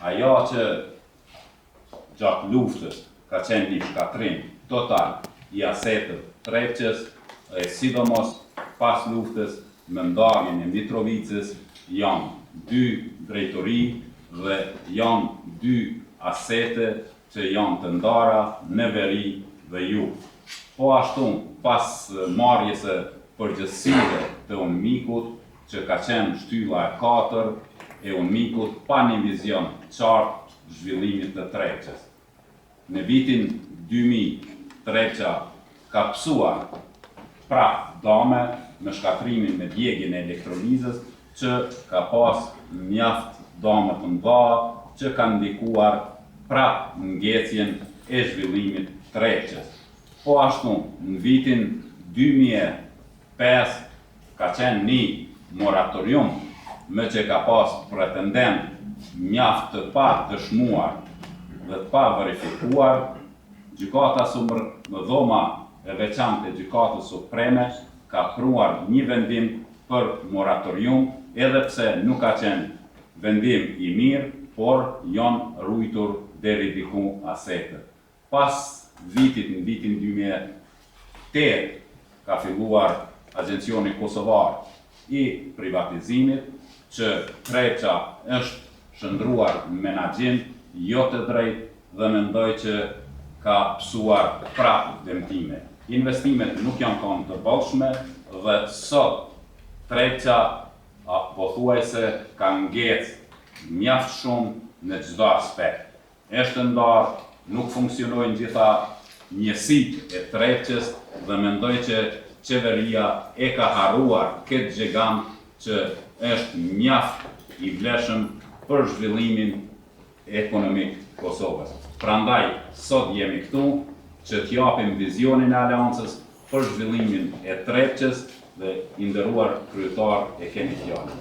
ajo që gjatë luftës ka qenë një shkatrim total i asetëve Trepçës, e sidomos pas luftës me ndarjen e Mitrovicës, janë 2 drejtori dhe janë 2 asete që janë të ndara në veri dhe jug. Po ashtu, pas marrjes së përgjithësive të UNMIK-ut, që ka qenë shtylla e 4 e UNMIK-ut pa një vizion qartë zhvillimit të Trepçës. Në vitin 2000, Trepça ka pësuar prap dame në shkatrimin me djegjen e elektrolizës, që ka pas mjaft dame të mëdha që kanë ndikuar prap ngecjen e zhvillimit Trepçës. Po ashtu, në vitin 2005 ka qenë një moratorium me që ka pas pretendent mjaft të pa dëshmuar dhe të pa verifikuar. Gjykata në dhoma e veçantë e Gjykatës Supreme ka pruar një vendim për moratorium, edhe pse nuk ka qenë vendim i mirë, por janë ruajtur deri diku asetët. Pas vitin 2008 ka filluar Agencioni Kosovar i privatizimit, që Trepça është shndruar në menaxhim jo të drejtë dhe mendoj që ka pësuar prapë dëmtime. Investimet nuk janë qenë të bollshme dhe sot Trepça pothuajse ka ngecë mjaft shumë në çdo aspekt. Është ndarë, nuk funksionojnë gjitha njësitë e Trepçës dhe mendoj që qeveria e ka harruar këtë gjigant që është mjaft i vlefshëm për zhvillimin ekonomik Kosovës. Prandaj, sot jemi këtu që t'japim vizionin e aleancës për zhvillimin e Trepçës dhe i nderuar kryetar e keni fjalën.